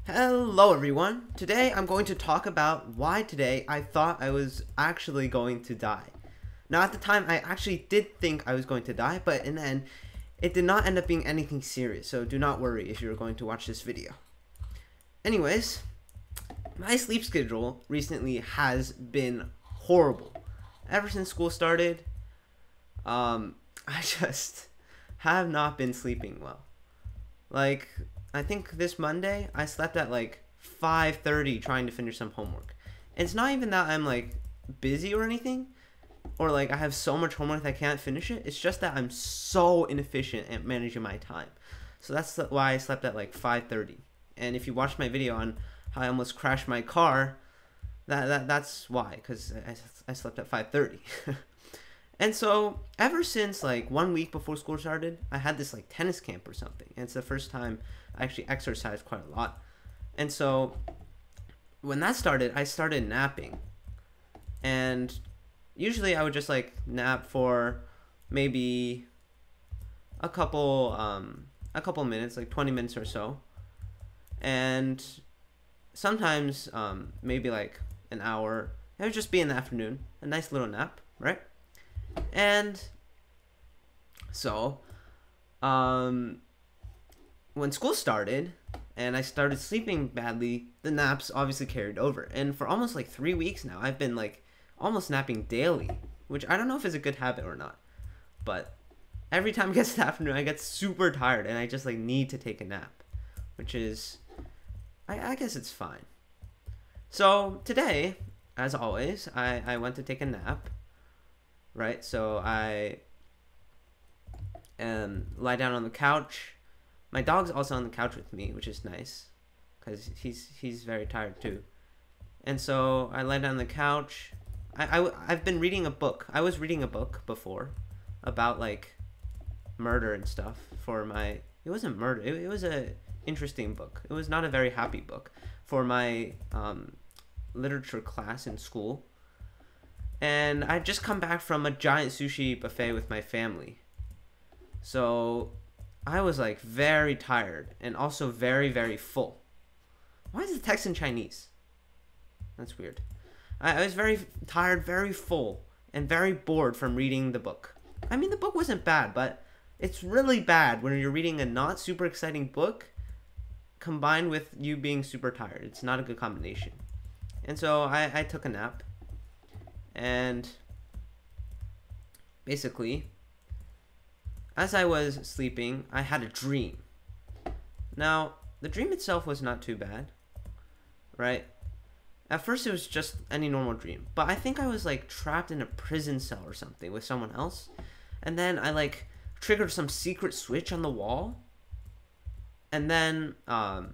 Hello everyone! Today I'm going to talk about why today I thought I was actually going to die. Now at the time I actually did think I was going to die, but in the end it did not end up being anything serious, so do not worry if you're going to watch this video. Anyways, my sleep schedule recently has been horrible. Ever since school started, I just have not been sleeping well. Like, I think this Monday, I slept at like 5:30 trying to finish some homework. And it's not even that I'm like busy or anything, or like I have so much homework that I can't finish it. It's just that I'm so inefficient at managing my time. So that's why I slept at like 5:30. And if you watched my video on how I almost crashed my car, that's why, because I slept at 5:30. And so ever since like 1 week before school started, I had this like tennis camp or something. And it's the first time I actually exercised quite a lot. And so when that started, I started napping. And usually I would just like nap for maybe a couple minutes, like 20 minutes or so. And sometimes maybe like an hour. It would just be in the afternoon, a nice little nap, right? And so when school started and I started sleeping badly, the naps obviously carried over. And for almost like 3 weeks now, I've been like almost napping daily, which I don't know if it's a good habit or not. But every time it gets to the afternoon, I get super tired and I just like need to take a nap, which is, I guess it's fine. So today, as always, I went to take a nap. Right, so I lie down on the couch. My dog's also on the couch with me, which is nice, because he's very tired too. And so I lie down on the couch. I've been reading a book. I was reading a book before about like murder and stuff for my. It wasn't murder. It was a interesting book. It was not a very happy book for my literature class in school. And I'd just come back from a giant sushi buffet with my family. So I was like very tired and also very, very full. Why is the text in Chinese? That's weird. I was very tired, very full, and very bored from reading the book. I mean, the book wasn't bad, but it's really bad when you're reading a not super exciting book combined with you being super tired. It's not a good combination. And so I took a nap. And basically, as I was sleeping, I had a dream. Now, the dream itself was not too bad, right? At first, it was just any normal dream. But I think I was like trapped in a prison cell or something with someone else. And then I like triggered some secret switch on the wall. And then, after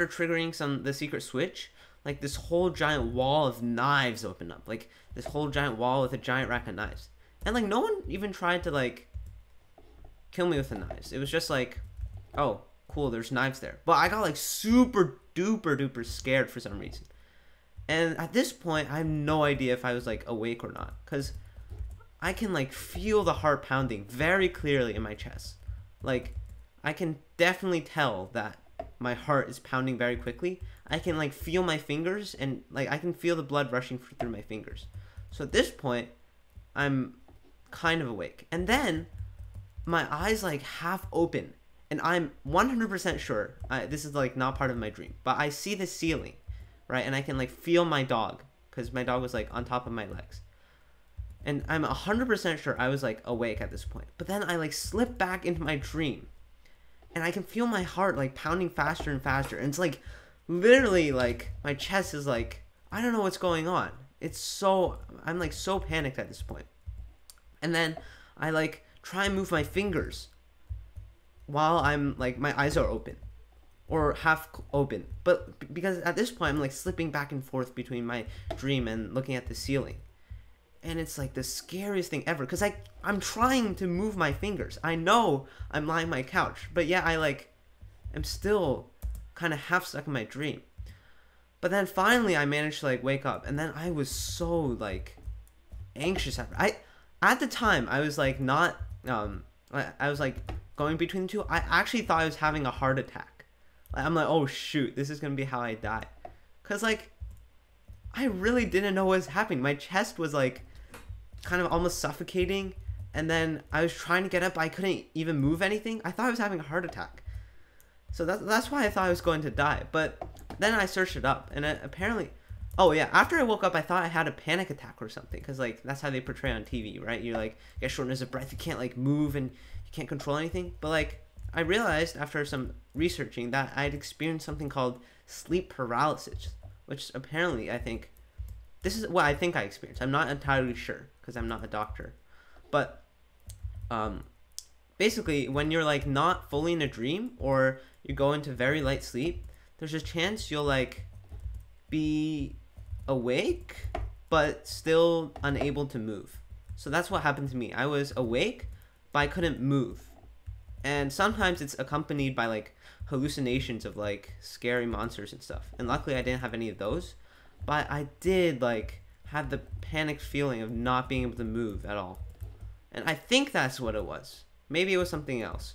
triggering the secret switch, like this whole giant wall of knives opened up, like this whole giant wall with a giant rack of knives, and like no one even tried to like kill me with the knives. It was just like, oh cool, there's knives there. But I got like super duper scared for some reason. And at this point I have no idea if I was like awake or not, because I can like feel the heart pounding very clearly in my chest. Like I can definitely tell that my heart is pounding very quickly. I can like feel my fingers, and like I can feel the blood rushing through my fingers. So at this point, I'm kind of awake. And then my eyes like half open, and I'm 100% sure this is like not part of my dream, but I see the ceiling, right? And I can like feel my dog, because my dog was like on top of my legs. And I'm 100% sure I was like awake at this point. But then I like slip back into my dream, and I can feel my heart like pounding faster and faster. And it's like literally like my chest is like, I don't know what's going on. I'm like so panicked at this point. And then I like try and move my fingers while I'm like, my eyes are open or half open. But because at this point I'm like slipping back and forth between my dream and looking at the ceiling. And it's like the scariest thing ever, because I'm trying to move my fingers. I know I'm lying on my couch, but yeah, I like am still kind of half stuck in my dream. But then finally I managed to like wake up, and then I was so like anxious. At the time I was like not I was like going between the two. I actually thought I was having a heart attack. I'm like, oh shoot, this is gonna be how I die. Cause like, I really didn't know what was happening. My chest was like, kind of almost suffocating. And then I was trying to get up, but I couldn't even move anything. I thought I was having a heart attack. So that's why I thought I was going to die. But then I searched it up, and apparently, oh yeah, after I woke up, I thought I had a panic attack or something, because like that's how they portray on TV, right? You like get shortness of breath, you can't like move, and you can't control anything. But like I realized after some researching that I'd experienced something called sleep paralysis, which apparently I think this is what I think I experienced. I'm not entirely sure because I'm not a doctor, but basically when you're like not fully in a dream or you go into very light sleep, there's a chance you'll like be awake but still unable to move. So that's what happened to me. I was awake but I couldn't move. And sometimes it's accompanied by like hallucinations of like scary monsters and stuff. And luckily I didn't have any of those, but I did like have the panicked feeling of not being able to move at all. And I think that's what it was. Maybe it was something else.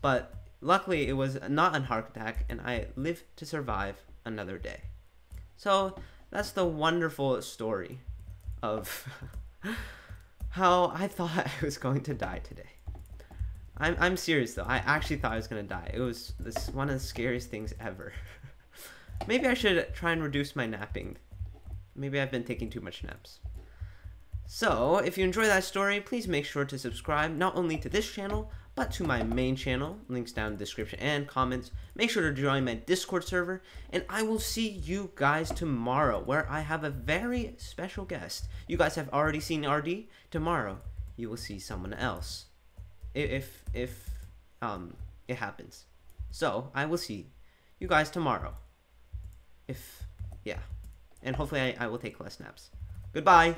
But luckily, it was not a heart attack, and I lived to survive another day. So that's the wonderful story of how I thought I was going to die today. I'm serious, though. I actually thought I was going to die. It was one of the scariest things ever. Maybe I should try and reduce my napping. Maybe I've been taking too much naps. So, if you enjoy that story, please make sure to subscribe not only to this channel, but to my main channel, links down in the description and comments. Make sure to join my Discord server, and I will see you guys tomorrow, where I have a very special guest. You guys have already seen RD. Tomorrow, you will see someone else. If it happens. So, I will see you guys tomorrow. Yeah. And hopefully I will take less naps. Goodbye!